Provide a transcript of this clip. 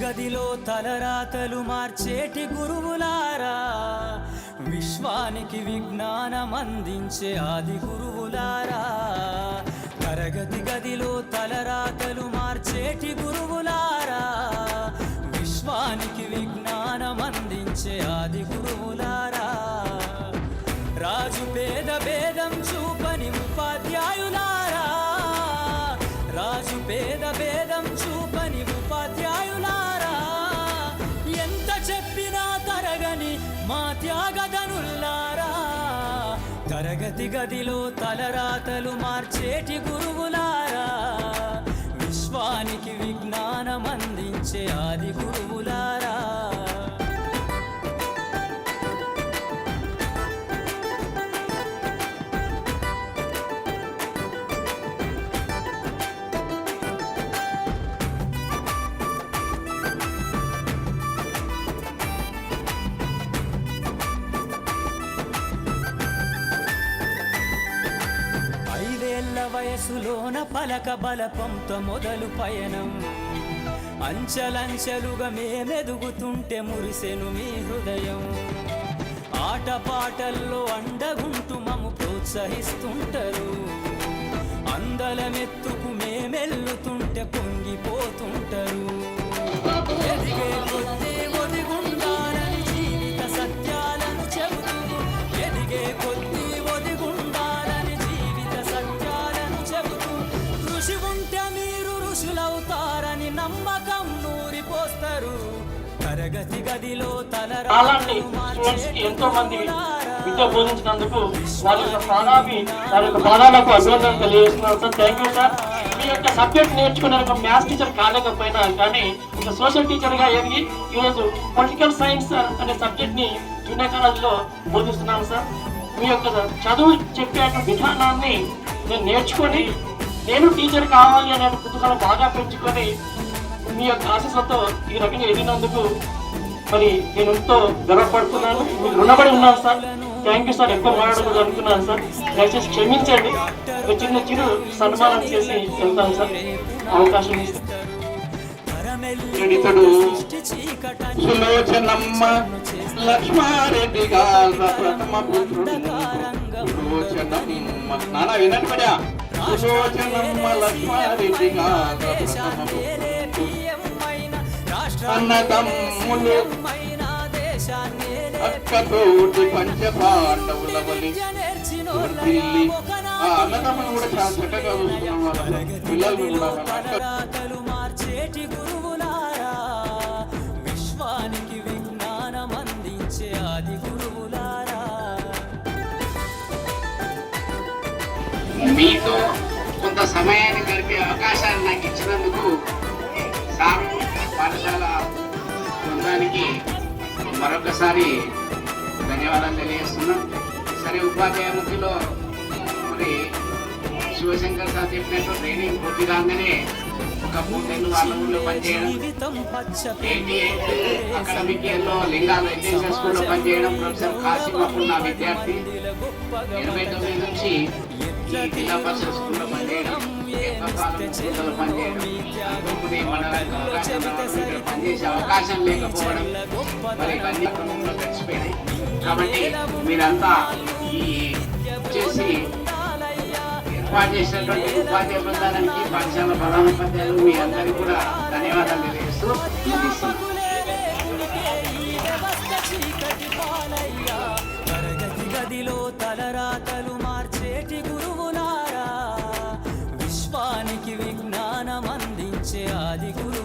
గదిలో తలరాతలు మార్చేటి గురువులారా, విశ్వానికి విజ్ఞానం అందించే ఆది గురువులారా. తరగతి గదిలో తలరాతలు మార్చేటి గురువులారా, విశ్వానికి విజ్ఞానం అందించే ఆది గురువులారా. రాజు పేద భేదం చూపని ఉపాధ్యాయులారా, రాజు పేద భేదం చూపని ఉపాధ్యాయులారా. ఎంత చెప్పినా తరగని మా త్యాగధనుల్లారా, తరగతి గదిలో తలరాతలు మార్చేటి గురువులారా, విశ్వానికి విజ్ఞానం అందించే ఆది గురువులారా. వయసులోన పలక బలపంతో మొదలు పయనం, అంచెలంచెలుగా మేమెదుగుతుంటే మురిసెను మీ హృదయం. ఆటపాటల్లో అండగుంటూ మము ప్రోత్సహిస్తుంటారు, అందలమెత్తుకు మేమెల్లుతుంటే పొంగిపోతుంటారు. ఎదిగే కొద్దీ ఒదిగుండాలని జీవిత సత్యాలను చెబుతూ, ఎదిగే కొద్దీ ఒదిగుండాలని జీవిత సత్యాలను చెబుతూ, ఋషి ఉంటే మీరు ఋషులవుతారని నమ్మకం నూరిపోస్తారు. తరగతి గదిలో అలాంటి స్టూడెంట్స్ కి ఎంతో మంది విద్య బోధించినందుకు వారి యొక్క ప్రాణాలకు అభినందనలు తెలియజేస్తున్నాను సార్. Thank you sir. మీ యొక్క సబ్జెక్ట్ నేర్చుకునే ఒక మ్యాథ్స్ టీచర్ కాలేకపోయినా కానీ ఒక సోషల్ టీచర్గా ఎదిగి ఈరోజు పొలిటికల్ సైన్స్ అనే సబ్జెక్ట్ ని జూనియర్ కాలేజీలో బోధిస్తున్నాను సార్. మీ యొక్క చదువు చెప్పే విధానాన్ని నేను నేర్చుకొని నేను టీచర్ కావాలి అనే కుతూహలం బాగా పెంచుకొని మీ యొక్క ఆశీస్సులతో ఈ రకంగా ఎదిగినందుకు మరి నేను ఎంతో గర్వపడుతున్నాను, మీకు రుణపడి ఉన్నాను సార్. Thank you sir. ఎక్కువ మాట్లాడకూడదు అనుకున్నాను సార్, దయచేసి క్షమించండి. ఒక చిరు సన్మానం చేసి వెళ్తాను సార్. అవకాశం ఇస్తాను. సులోచనమ్మ లక్ష్మారెడ్డి గారు ప్రథమ పుత్రుడు. సులోచనమ్మ నాన్న వినండి పడా. సులోచనమ్మ లక్ష్మారెడ్డి గారు ప్రథమ పుత్రుడు. అన్నదమ్ములు అక్కతోటి పంచ పాండవుల వలి వర్ధిల్లి. ఆ అన్నదమ్ములు కూడా చాలా చక్కగా చూస్తున్నాం, వాళ్ళ పిల్లలు కూడా మార్చేటి గురువులారా, విశ్వానికి విజ్ఞానం అందించే ఆది గురువులారా. మీతో కొంత సమయాన్ని గడిపే అవకాశాన్ని నాకు ఇచ్చినందుకు సార్ పాఠశాల బృందానికి మరొకసారి ధన్యవాదాలు తెలియజేస్తున్నాం. సరే, ఉపాధ్యాయ వృత్తిలో మరి శివశంకర్ సార్ చెప్పినట్టు ట్రైనింగ్ పూర్తి కాగానే ఒక 3 నెలలు వాళ్ళ ఊళ్ళో పనిచేయడం, 88 అకాడమిక్ ఇయర్లో లింగాల రెసిడెన్షియల్ స్కూల్లో పనిచేయడం. ప్రొఫెసర్ కాసిం అప్పుడు నా విద్యార్థి. 89 నుంచి ఈ జిల్లా పరిషత్ స్కూల్లో పనిచేయడం, స్కూల్లో పనిచేయడం, పనిచేసే అవకాశం లేకపోవడం మరి ఇవన్నీ క్రమంలో గడిచిపోయినాయి. కాబట్టి మీరంతా ఈ చేసి ఏర్పాటు చేసినటువంటి ఉపాధ్యాయ బృందానికి, పాఠశాల ప్రధానోపాధ్యాయులు మీ అందరికీ కూడా ధన్యవాదాలు తెలియజేస్తూ తరగతి గదిలో తలరాతలు మార్చేటి గురువులారా, విశ్వానికి విజ్ఞానం అందించే ఆది గురు.